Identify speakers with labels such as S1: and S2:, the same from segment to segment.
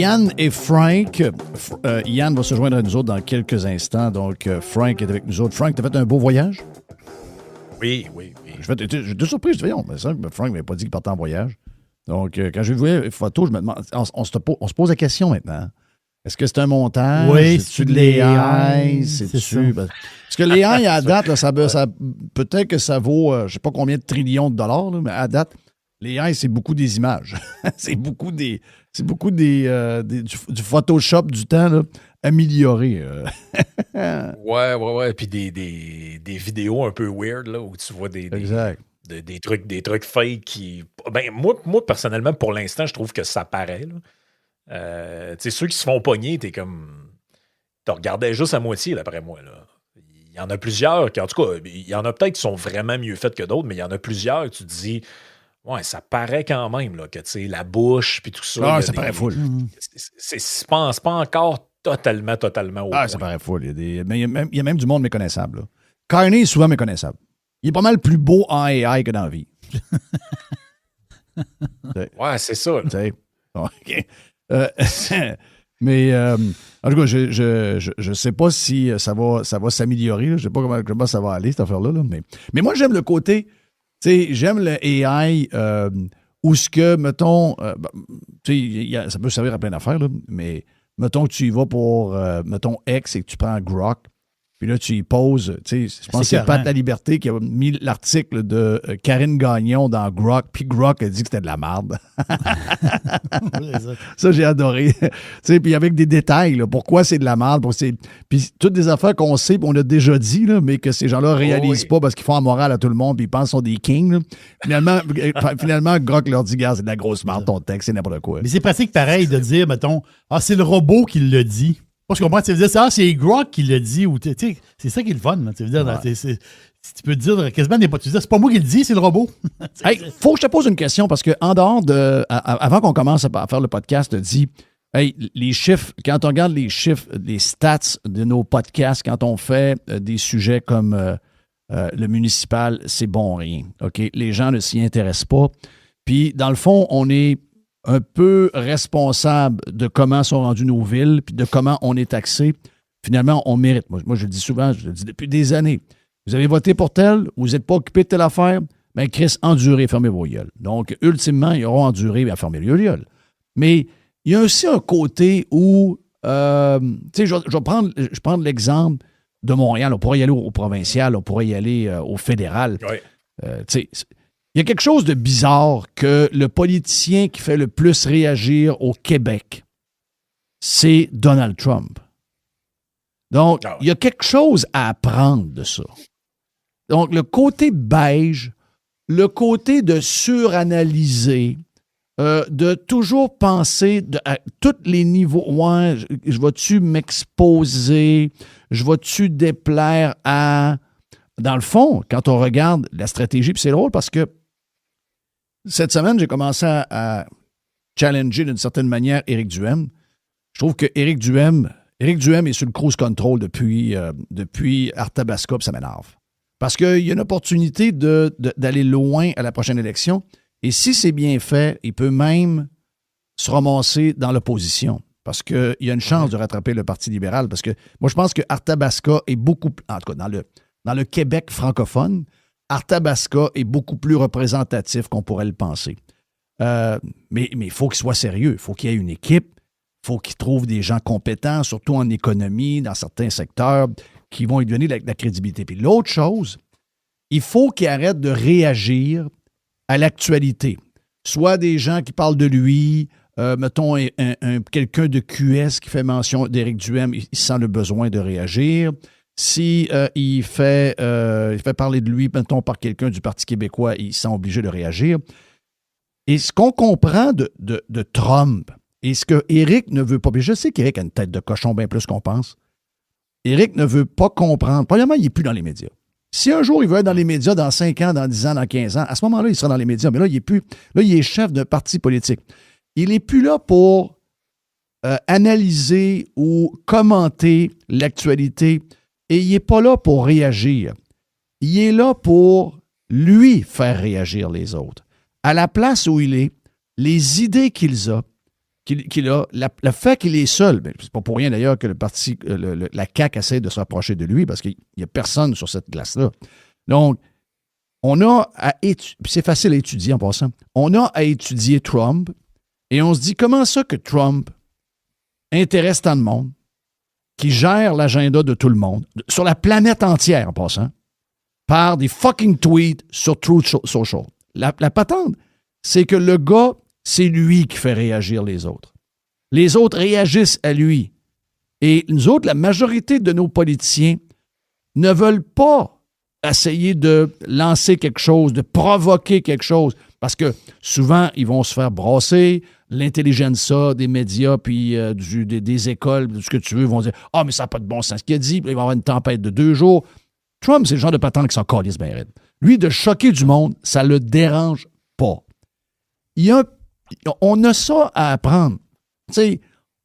S1: Yann et Frank. Yann va se joindre à nous autres dans quelques instants. Donc, Frank est avec nous autres. Frank, t'as fait un beau voyage?
S2: Oui.
S1: J'étais surpris. Je dis, voyons, mais ça, Frank m'avait pas dit qu'il partait en voyage. Donc, quand j'ai vu les photos, je me demande, on se pose la question maintenant. Est-ce que c'est un montage?
S3: Oui,
S1: c'est-tu de l'AI? C'est-tu...
S3: ça.
S1: Parce que l'AI, à date, là, ça, peut-être que ça vaut, je ne sais pas combien de trillions de dollars, là, mais à date, l'AI, c'est beaucoup des images. c'est beaucoup du Photoshop du temps là, amélioré.
S2: Ouais. Puis des vidéos un peu weird, là, où tu vois des trucs fake qui... Ben, moi, personnellement, pour l'instant, je trouve que ça paraît, là. Ceux qui se font pogner, t'es comme... Tu regardais juste à moitié, d'après moi, là. Il y en a plusieurs qui, en tout cas, il y en a peut-être qui sont vraiment mieux faites que d'autres, mais il y en a plusieurs que tu te dis, ouais, ça paraît quand même, là, que, tu sais, la bouche, puis tout ça.
S1: Ah, ça paraît full.
S2: C'est pas encore totalement au point.
S1: Ça paraît full. Mais il y a même du monde méconnaissable, là. Carney est souvent méconnaissable. Il est pas mal plus beau en AI que dans la vie.
S2: Ouais, c'est ça.
S1: OK. Mais en tout cas, je sais pas si ça va s'améliorer. Je sais pas comment ça va aller, cette affaire-là. Là, mais moi, j'aime le côté, tu sais, j'aime le AI où ce que, mettons, tu sais, ça peut servir à plein d'affaires, là, mais mettons que tu y vas pour, mettons, X et que tu prends Grok, puis là, tu y poses, tu sais, je pense que c'est Pat La Liberté qui a mis l'article de Karine Gagnon dans Grok, puis Grok a dit que c'était de la merde. Ça, j'ai adoré. Tu sais, puis avec des détails, là, pourquoi c'est de la merde, puis toutes des affaires qu'on sait, on a déjà dit, là, mais que ces gens-là réalisent pas parce qu'ils font la morale à tout le monde, puis ils pensent qu'ils sont des kings. Là. Finalement, Grok leur dit, gars, c'est de la grosse merde, ton texte, c'est n'importe quoi.
S3: Mais c'est pratique pareil de dire, mettons, c'est le robot qui le dit. Moi, je comprends, tu veux dire, c'est Grok qui l'a dit, ou c'est ça qui est le fun. Tu veux dire, tu peux dire quasiment n'importe quoi. C'est pas moi qui le dis, c'est le robot.
S1: Hey, faut que je te pose une question, parce que en dehors de. Avant qu'on commence à faire le podcast, dit hey, les chiffres, quand on regarde les chiffres, les stats de nos podcasts, quand on fait des sujets comme le municipal, c'est bon rien. OK? Les gens ne s'y intéressent pas. Puis, dans le fond, on est un peu responsable de comment sont rendues nos villes, puis de comment on est taxé. Finalement, on mérite. Moi, je le dis souvent, je le dis depuis des années. Vous avez voté pour tel, vous n'êtes pas occupé de telle affaire, bien, Chris, endurez, fermez vos gueules. Donc, ultimement, ils auront enduré à fermer le gueule. Mais il y a aussi un côté où, tu sais, je vais prendre l'exemple de Montréal. On pourrait y aller au provincial, on pourrait y aller au fédéral.
S2: Ouais.
S1: Tu sais, il y a quelque chose de bizarre que le politicien qui fait le plus réagir au Québec, c'est Donald Trump. Donc, il y a quelque chose à apprendre de ça. Donc, le côté beige, le côté de suranalyser, de toujours penser à tous les niveaux. Ouais, je vais-tu m'exposer? Je vais-tu déplaire à... Dans le fond, quand on regarde la stratégie, puis c'est drôle parce que cette semaine, j'ai commencé à challenger d'une certaine manière Éric Duhaime. Je trouve que Éric Duhaime est sur le cruise control depuis Arthabasca, puis ça m'énerve. Parce qu'il y a une opportunité d'aller loin à la prochaine élection. Et si c'est bien fait, il peut même se ramasser dans l'opposition. Parce qu'il y a une chance de rattraper le Parti libéral. Parce que moi, je pense que Arthabasca est beaucoup... En tout cas, dans le Québec francophone, Arthabasca est beaucoup plus représentatif qu'on pourrait le penser. Mais il faut qu'il soit sérieux. Il faut qu'il y ait une équipe. Il faut qu'il trouve des gens compétents, surtout en économie, dans certains secteurs, qui vont lui donner la crédibilité. Puis l'autre chose, il faut qu'il arrête de réagir à l'actualité. Soit des gens qui parlent de lui, mettons quelqu'un de QS qui fait mention d'Éric Duhaime, il sent le besoin de réagir. Si il fait parler de lui, mettons, par quelqu'un du Parti québécois, il sent obligé de réagir. Et ce qu'on comprend de Trump, et ce que Éric ne veut pas, puis je sais qu'Éric a une tête de cochon bien plus qu'on pense, Éric ne veut pas comprendre. Premièrement, il n'est plus dans les médias. Si un jour il veut être dans les médias dans 5 ans, dans 10 ans, dans 15 ans, à ce moment-là, il sera dans les médias. Mais là, il n'est plus. Là, il est chef d'un parti politique. Il n'est plus là pour analyser ou commenter l'actualité. Et il n'est pas là pour réagir. Il est là pour, lui, faire réagir les autres. À la place où il est, les idées qu'il a, qu'il a. Le fait qu'il est seul, ben, c'est pas pour rien d'ailleurs que le parti, la CAQ essaie de se rapprocher de lui parce qu'il n'y a personne sur cette glace-là. Donc, on a à étudier, puis c'est facile à étudier en passant, on a à étudier Trump et on se dit comment ça que Trump intéresse tant de monde, qui gère l'agenda de tout le monde, sur la planète entière en passant, par des fucking tweets sur Truth Social. La patente, c'est que le gars, c'est lui qui fait réagir les autres. Les autres réagissent à lui. Et nous autres, la majorité de nos politiciens ne veulent pas essayer de lancer quelque chose, de provoquer quelque chose, parce que souvent, ils vont se faire brasser, l'intelligentsia des médias, puis des écoles, tout ce que tu veux, vont dire « Ah, mais ça n'a pas de bon sens ce qu'il a dit, puis il va y avoir une tempête de 2 jours. » Trump, c'est le genre de patente qui s'en calisse bien raide. Lui, de choquer du monde, ça le dérange pas. On a ça à apprendre. Tu sais,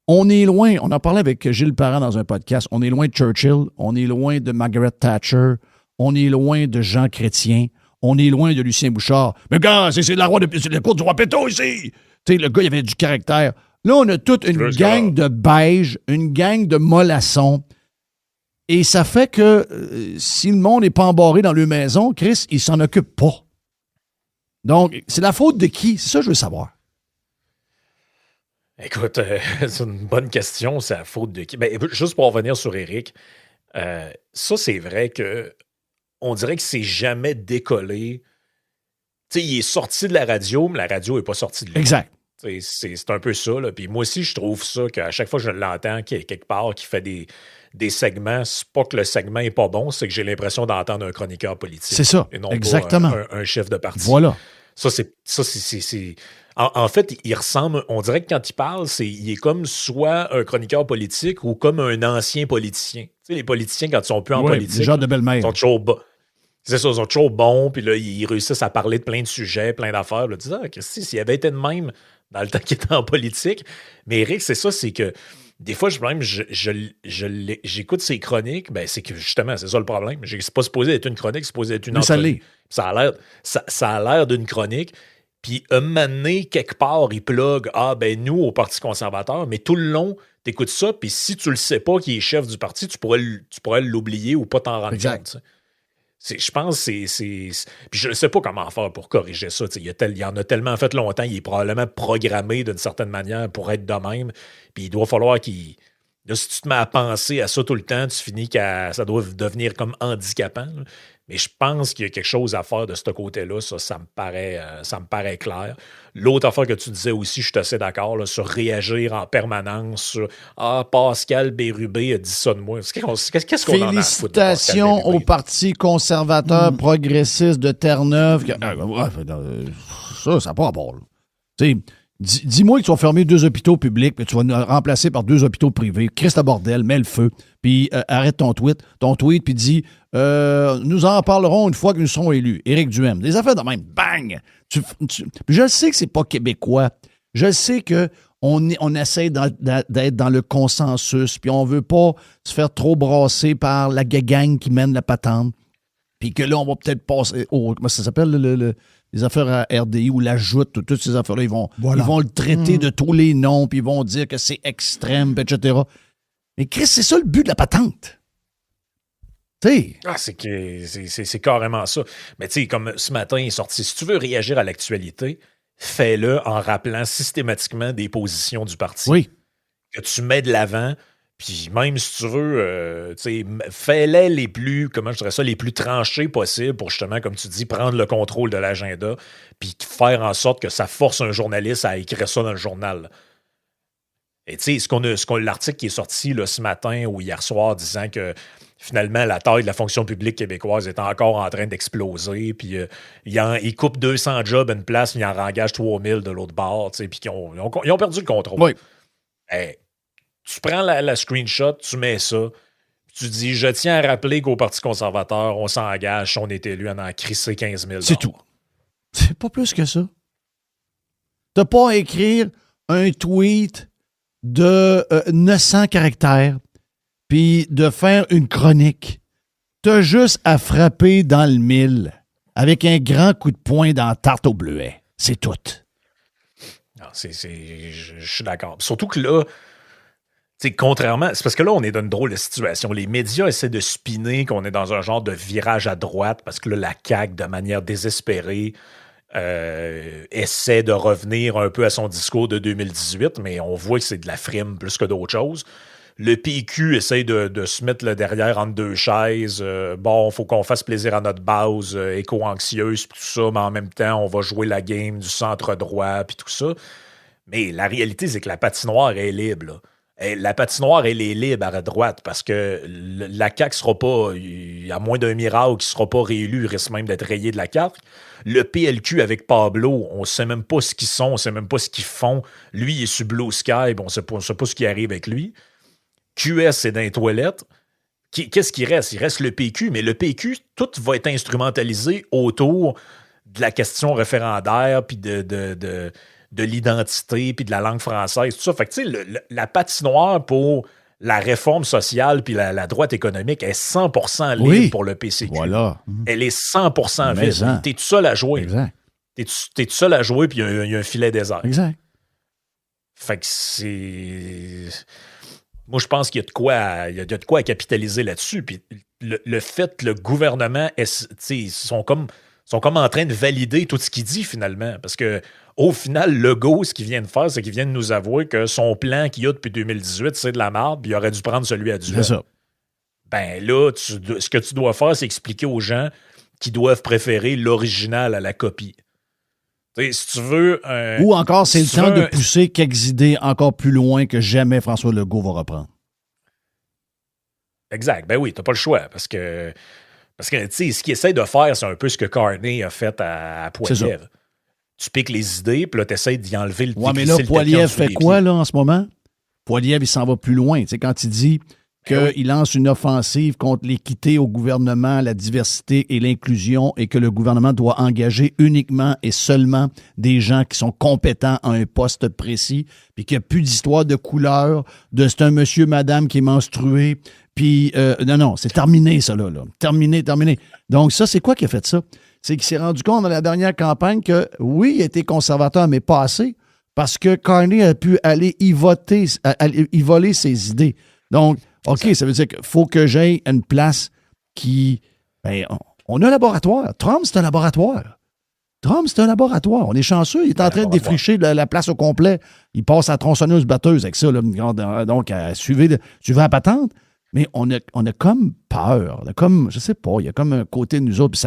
S1: on est loin, on en parlait avec Gilles Parent dans un podcast, on est loin de Churchill, on est loin de Margaret Thatcher, on est loin de Jean Chrétien, on est loin de Lucien Bouchard. Mais gars, c'est la cour du roi Péto ici! Tu sais, le gars, il avait du caractère. Là, on a toute une gang de beige, une gang de mollassons. Et ça fait que si le monde n'est pas embarré dans leur maison, Chris, il s'en occupe pas. Donc, c'est la faute de qui? C'est ça que je veux savoir.
S2: Écoute, c'est une bonne question, c'est la faute de qui? Ben, juste pour revenir sur Éric, ça, c'est vrai que on dirait que c'est jamais décollé. Tu sais, il est sorti de la radio, mais la radio n'est pas sortie de lui.
S1: Exact.
S2: C'est un peu ça. Là. Puis moi aussi, je trouve ça qu'à chaque fois que je l'entends, qu'il y a quelque part qui fait des segments, c'est pas que le segment n'est pas bon, c'est que j'ai l'impression d'entendre un chroniqueur politique.
S1: C'est ça,
S2: et non
S1: exactement.
S2: Pas un chef de parti.
S1: Voilà.
S2: Ça, c'est en fait, il ressemble, on dirait que quand il parle, il est comme soit un chroniqueur politique ou comme un ancien politicien. Tu sais, les politiciens, quand ils sont plus en politique,
S1: genre de belle-mère.
S2: Ils sont toujours bas. C'est ça, ils sont toujours bons, puis là, ils réussissent à parler de plein de sujets, plein d'affaires. Là, tu dis, s'il avait été de même dans le temps qu'il était en politique. Mais Éric, c'est ça, c'est que des fois, j'écoute ses chroniques, ben c'est que justement, c'est ça le problème. C'est pas supposé être une chronique, c'est supposé être une entrevue. Ça a l'air d'une chronique. Puis, un moment donné, quelque part, il plug, nous, au Parti conservateur, mais tout le long, t'écoutes ça, puis si tu le sais pas qui est chef du parti, tu pourrais l'oublier ou pas t'en rendre compte. Je pense que c'est. Puis je ne sais pas comment faire pour corriger ça. Il y en a tellement fait longtemps, il est probablement programmé d'une certaine manière pour être de même. Puis il doit falloir qu'il. Là, si tu te mets à penser à ça tout le temps, tu finis que ça doit devenir comme handicapant. Là. Mais je pense qu'il y a quelque chose à faire de ce côté-là. Ça me paraît clair. L'autre affaire que tu disais aussi, je suis assez d'accord, là, sur réagir en permanence, sur Pascal Bérubé a dit ça de moi. Qu'est-ce qu'on en a à foutre de Pascal
S1: Félicitations au Parti conservateur progressiste de Terre-Neuve. Ça n'a pas rapport. Tu sais, dis-moi que tu vas fermer 2 hôpitaux publics, puis tu vas nous remplacer par 2 hôpitaux privés. Christ à bordel, mets le feu, puis arrête ton tweet, puis dis nous en parlerons une fois que nous serons élus. Éric Duhaime. Des affaires de même. Bang! Je sais que c'est pas québécois. Je sais qu'on essaie d'être dans le consensus, puis on veut pas se faire trop brasser par la gang qui mène la patente. Puis que là, on va peut-être passer comment ça s'appelle, les affaires à RDI ou la joute, toutes ces affaires-là, ils vont le traiter de tous les noms, puis ils vont dire que c'est extrême, etc. Mais Chris, c'est ça le but de la patente.
S2: C'est carrément ça. Mais tu sais, comme ce matin, il est sorti. Si tu veux réagir à l'actualité, fais-le en rappelant systématiquement des positions du parti.
S1: Oui.
S2: Que tu mets de l'avant. Puis même si tu veux, fais-les les plus tranchés possibles pour justement, comme tu dis, prendre le contrôle de l'agenda puis faire en sorte que ça force un journaliste à écrire ça dans le journal. Et tu sais, l'article qui est sorti là, ce matin ou hier soir disant que finalement, la taille de la fonction publique québécoise est encore en train d'exploser. Puis ils coupent 200 jobs à une place, puis ils en engagent 3000 de l'autre bord. Puis ils ont perdu le contrôle.
S1: Oui.
S2: Tu prends la screenshot, tu mets ça, tu dis « Je tiens à rappeler qu'au Parti conservateur, on s'engage, si on est élu, on en a crissé 15 000 ».
S1: C'est tout. C'est pas plus que ça. T'as pas à écrire un tweet de 900 caractères puis de faire une chronique. T'as juste à frapper dans le mille avec un grand coup de poing dans la tarte au bleuet. C'est tout.
S2: Non, je suis d'accord. Surtout que là, contrairement, c'est parce que là, on est dans une drôle de situation. Les médias essaient de spinner qu'on est dans un genre de virage à droite parce que là, la CAQ, de manière désespérée, essaie de revenir un peu à son discours de 2018, mais on voit que c'est de la frime plus que d'autres choses. Le PQ essaie de se mettre le derrière entre deux chaises. Bon, il faut qu'on fasse plaisir à notre base éco-anxieuse, puis tout ça, mais en même temps, on va jouer la game du centre-droit, puis tout ça. Mais la réalité, c'est que la patinoire est libre, là. La patinoire, elle est libre à droite parce que la CAQ sera pas, à moins d'un miracle, qui ne sera pas réélu, il risque même d'être rayé de la carte. Le PLQ avec Pablo, on ne sait même pas ce qu'ils sont, on ne sait même pas ce qu'ils font. Lui, il est sur Blue Sky, on ne sait pas ce qui arrive avec lui. QS, c'est dans les toilettes. Qu'est-ce qui reste? Il reste le PQ, mais le PQ, tout va être instrumentalisé autour de la question référendaire, puis de l'identité, puis de la langue française, tout ça. Fait que, tu sais, la patinoire pour la réforme sociale puis la droite économique est 100% libre pour le PCQ.
S1: Voilà.
S2: Elle est 100% vide. T'es tout seul à jouer.
S1: Exact.
S2: T'es tout seul à jouer, puis il y a un filet désert.
S1: Exact. Fait
S2: que c'est... Moi, je pense qu'il y a de quoi à capitaliser là-dessus. Puis le fait que le gouvernement, sont comme en train de valider tout ce qu'il dit, finalement. Parce que au final, Legault, ce qu'il vient de faire, c'est qu'il vient de nous avouer que son plan qu'il y a depuis 2018, c'est de la merde, puis il aurait dû prendre celui à Duhem.
S1: C'est ça.
S2: Ben là, ce que tu dois faire, c'est expliquer aux gens qui doivent préférer l'original à la copie. T'sais, si tu veux...
S1: Ou encore, c'est le temps de pousser quelques idées encore plus loin que jamais François Legault va reprendre.
S2: Exact. Ben oui, t'as pas le choix, parce que tu sais, ce qu'il essaie de faire, c'est un peu ce que Carney a fait à Poilievre. Tu piques les idées, puis là, tu essaies d'y enlever le
S1: mais là, Poilievre fait quoi, là, en ce moment? Poilievre, il s'en va plus loin. Tu sais, quand il dit qu'il lance une offensive contre l'équité au gouvernement, la diversité et l'inclusion, et que le gouvernement doit engager uniquement et seulement des gens qui sont compétents à un poste précis, puis qu'il n'y a plus d'histoire de couleur, de c'est un monsieur, madame qui est menstrué, puis non, c'est terminé, ça, là. Terminé. Donc, ça, c'est quoi qui a fait ça? C'est qu'il s'est rendu compte dans la dernière campagne que, oui, il était conservateur, mais pas assez, parce que Carney a pu aller y voler ses idées. Donc, OK, ça veut dire qu'il faut que j'aie une place qui... Ben, on a un laboratoire. Trump, c'est un laboratoire. On est chanceux. Il est en train de défricher la place au complet. Il passe à la tronçonneuse-batteuse avec ça. Là. Donc, suivez la patente. Mais on a comme peur. On a comme, je sais pas, il y a comme un côté de nous autres.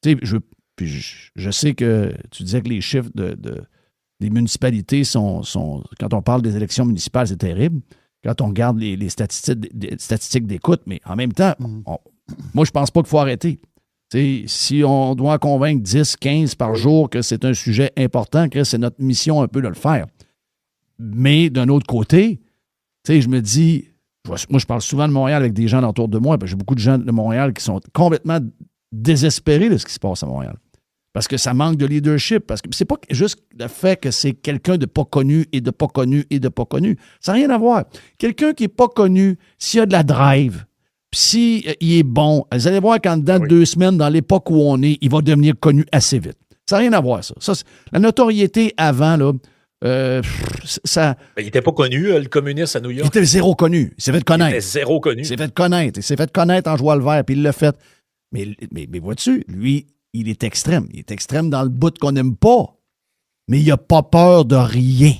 S1: Je sais que tu disais que les chiffres des municipalités sont... Quand on parle des élections municipales, c'est terrible. Quand on regarde les statistiques d'écoute, mais en même temps, moi, je pense pas qu'il faut arrêter. T'sais, si on doit convaincre 10, 15 par jour que c'est un sujet important, que c'est notre mission un peu de le faire. Mais d'un autre côté, je me dis, moi, je parle souvent de Montréal avec des gens autour de moi, j'ai beaucoup de gens de Montréal qui sont complètement désespérés de ce qui se passe à Montréal. Parce que ça manque de leadership. Parce que c'est pas juste le fait que c'est quelqu'un de pas connu et de pas connu et de pas connu. Ça n'a rien à voir. Quelqu'un qui n'est pas connu, s'il a de la drive, puis s'il est bon, vous allez voir qu'en dedans de 2 semaines, dans l'époque où on est, il va devenir connu assez vite. Ça n'a rien à voir, ça. La notoriété avant, là, ça...
S2: Il n'était pas connu, le communiste à New York.
S1: Il était zéro connu. Il s'est fait connaître.
S2: Il était zéro connu.
S1: Il s'est fait connaître en jouant le vert, puis il l'a fait. Mais vois-tu, lui... Il est extrême. Il est extrême dans le bout qu'on n'aime pas. Mais il n'a pas peur de rien.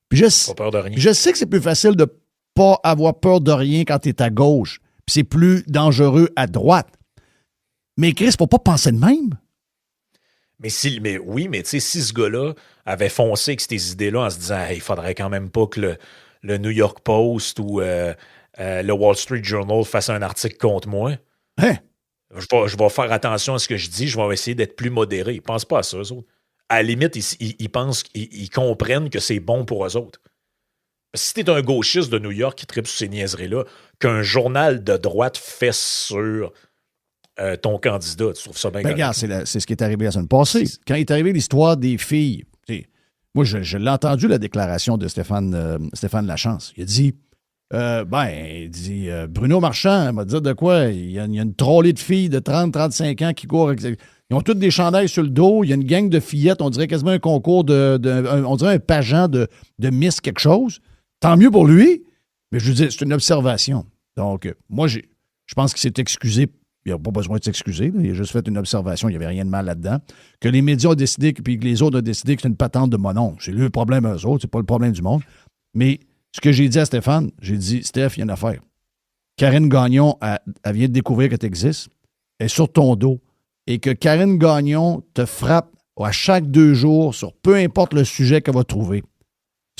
S1: Puis
S2: pas peur de rien.
S1: Je sais que c'est plus facile de ne pas avoir peur de rien quand tu es à gauche. Puis c'est plus dangereux à droite. Mais Chris, il ne faut pas penser de même.
S2: Mais si ce gars-là avait foncé avec ces idées-là en se disant hey, il faudrait quand même pas que le New York Post ou le Wall Street Journal fasse un article contre moi.
S1: Hein?
S2: Je vais faire attention à ce que je dis, je vais essayer d'être plus modéré. Ils ne pensent pas à ça, eux autres. À la limite, ils pensent qu'ils comprennent que c'est bon pour eux autres. Si t'es un gauchiste de New York qui tripe sur ces niaiseries-là, qu'un journal de droite fesse sur ton candidat, tu trouves ça bien grave?
S1: Regarde, c'est ce qui est arrivé la semaine passée. Quand il est arrivé l'histoire des filles, moi, je l'ai entendu, la déclaration de Stéphane Lachance. Il a dit... Bruno Marchand m'a dit de quoi? Il y a une trollée de filles de 30-35 ans qui courent. Ils ont tous des chandails sur le dos. Il y a une gang de fillettes. On dirait quasiment un concours on dirait un pageant de Miss quelque chose. Tant mieux pour lui. Mais je veux dire, c'est une observation. Donc, moi, je pense qu'il s'est excusé. Il n'a pas besoin de s'excuser. Il a juste fait une observation. Il n'y avait rien de mal là-dedans. Que les médias ont décidé, puis que les autres ont décidé que c'est une patente de monon. C'est lui le problème eux autres. C'est pas le problème du monde. Mais ce que j'ai dit à Stéphane, j'ai dit, Steph, il y a une affaire. Karine Gagnon, elle vient de découvrir que tu existes. Elle est sur ton dos. Et que Karine Gagnon te frappe à chaque 2 jours sur peu importe le sujet qu'elle va trouver.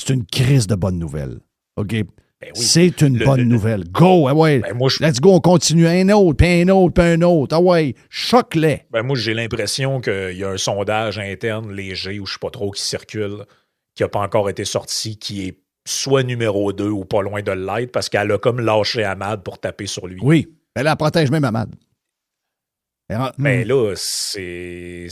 S1: C'est une crise de bonnes nouvelles. OK? Ben oui. C'est une bonne nouvelle. Go! Ah ouais. Ben let's go, on continue. Un autre, puis un autre, puis un autre. Ah ouais, choque-les.
S2: Ben moi, j'ai l'impression qu'il y a un sondage interne léger, ou je ne sais pas trop, qui circule, qui n'a pas encore été sorti, qui est soit numéro 2 ou pas loin de l'être, parce qu'elle a comme lâché Ahmad pour taper sur lui.
S1: Oui. Elle protège même Ahmad.
S2: Mais là, c'est.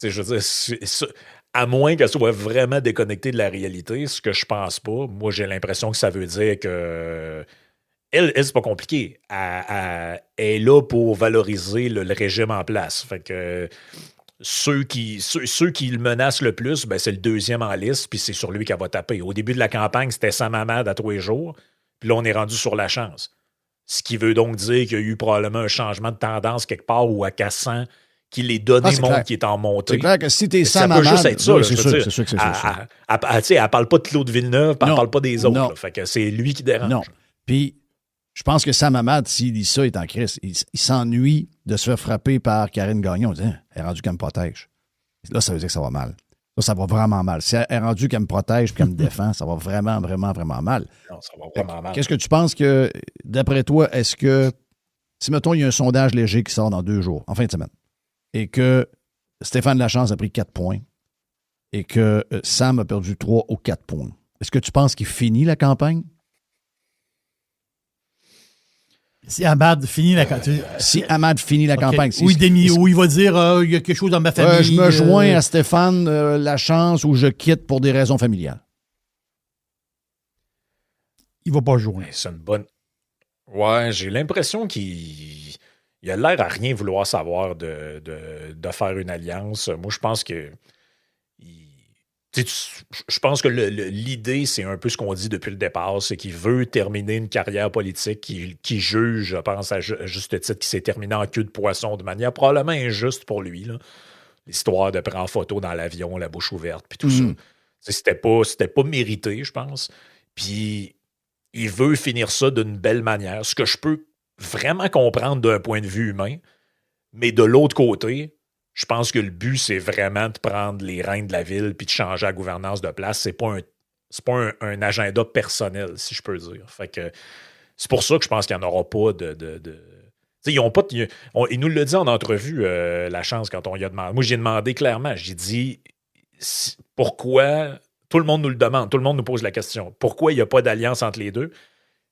S2: Je veux dire, à moins qu'elle soit vraiment déconnectée de la réalité, ce que je pense pas, moi, j'ai l'impression que ça veut dire que. Elle c'est pas compliqué. Elle est là pour valoriser le régime en place. Fait que ceux qui le menacent le plus, ben, c'est le deuxième en liste, puis c'est sur lui qu'elle va taper. Au début de la campagne, c'était Sam Ahmad à tous les jours, puis là, on est rendu sur la chance. Ce qui veut donc dire qu'il y a eu probablement un changement de tendance quelque part ou à Cassan qui les données montrent qui est en montée.
S1: C'est clair que si t'es Sam
S2: Ahmad... Ça peut juste
S1: être
S2: ça.
S1: Oui, c'est sûr que c'est ça.
S2: Elle parle pas de Claude Villeneuve, elle parle pas des autres. Là, fait que c'est lui qui dérange.
S1: Non. Puis, je pense que Sam Ahmad, s'il dit ça, il est en crise. Il s'ennuie de se faire frapper par Karine Gagnon. Il dit, elle est rendue qu'elle me protège. Là, ça veut dire que ça va mal. Là, ça va vraiment mal. Si elle est rendue qu'elle me protège et qu'elle me défend, ça va vraiment, vraiment, vraiment mal.
S2: Non, ça va vraiment mal.
S1: Qu'est-ce que tu penses que, d'après toi, est-ce que, si, mettons, il y a un sondage léger qui sort dans 2 jours, en fin de semaine, et que Stéphane Lachance a pris 4 points et que Sam a perdu 3 ou 4 points, est-ce que tu penses qu'il finit la campagne?
S3: Si Ahmad finit la campagne.
S1: Si Ahmad finit la campagne.
S3: Où il va dire il y a quelque chose dans ma famille.
S1: Je me joins à Stéphane Lachance ou je quitte pour des raisons familiales.
S3: Il va pas joindre.
S2: C'est une bonne. Ouais, j'ai l'impression qu'il a l'air à rien vouloir savoir de faire une alliance. Moi, je pense que. Je pense que l'idée, c'est un peu ce qu'on dit depuis le départ, c'est qu'il veut terminer une carrière politique qui juge, je pense, à juste titre, qui s'est terminée en queue de poisson de manière probablement injuste pour lui. Là. L'histoire de prendre photo dans l'avion, la bouche ouverte, puis tout ça. C'était pas mérité, je pense. Puis il veut finir ça d'une belle manière, ce que je peux vraiment comprendre d'un point de vue humain, mais de l'autre côté, je pense que le but, c'est vraiment de prendre les rênes de la ville puis de changer la gouvernance de place. C'est pas un agenda personnel, si je peux dire. Fait que c'est pour ça que je pense qu'il n'y en aura pas ils ont pas il nous l'a dit en entrevue, Lachance, quand on y a demandé. Moi, j'ai demandé clairement, j'ai dit pourquoi. Tout le monde nous le demande, tout le monde nous pose la question. Pourquoi il n'y a pas d'alliance entre les deux?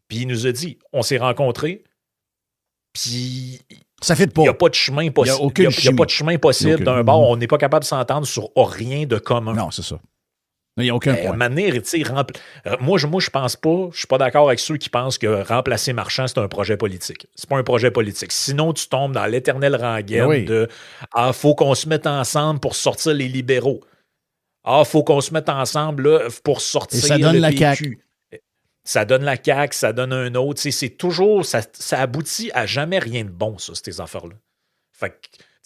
S2: Puis il nous a dit, on s'est rencontrés, puis
S1: ça fait pas.
S2: Il n'y a pas de chemin possible. Il n'y a pas de chemin possible d'un bord. On n'est pas capable de s'entendre sur rien de commun.
S1: Non, c'est ça. Il n'y a aucun point.
S2: Moi, je pense pas, je ne suis pas d'accord avec ceux qui pensent que remplacer Marchand, c'est un projet politique. C'est pas un projet politique. Sinon, tu tombes dans l'éternelle rengaine de « Ah, faut qu'on se mette ensemble pour sortir les libéraux. Ah, faut qu'on se mette ensemble là, pour sortir
S1: ça donne
S2: le
S1: la CAQ. »
S2: Ça donne la CAQ, ça donne un autre. C'est toujours... Ça aboutit à jamais rien de bon, ça, ces affaires-là. Fait que,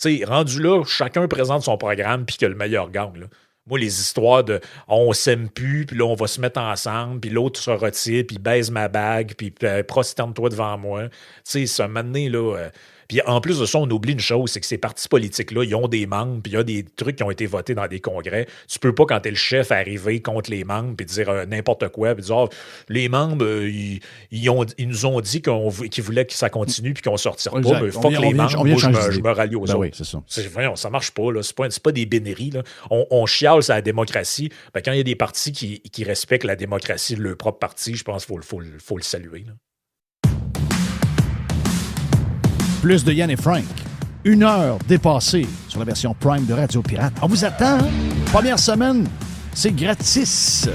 S2: tu sais, rendu là, chacun présente son programme puis que le meilleur gagne, là. Moi, les histoires de on s'aime plus, puis là, on va se mettre ensemble, puis l'autre se retire, puis baise ma bague, puis prosterne-toi devant moi. Tu sais, ce moment donné, là... Puis en plus de ça, on oublie une chose, c'est que ces partis politiques-là, ils ont des membres, puis il y a des trucs qui ont été votés dans des congrès. Tu peux pas, quand t'es le chef, arriver contre les membres, puis dire n'importe quoi, puis dire les membres, ils nous ont dit qu'ils voulaient que ça continue, puis qu'on sortira pas. Mais fuck les membres, moi, je me rallie aux autres.
S1: Oui, c'est ça.
S2: Voyons, ça marche pas, là. C'est pas des bénéries, là. On chiale sur la démocratie. Ben, quand il y a des partis qui respectent la démocratie de leur propre parti, je pense qu'il faut le saluer, là.
S1: Plus de Yann et Frank. 1 heure dépassée sur la version Prime de Radio Pirate. On vous attend. Première semaine, c'est gratis.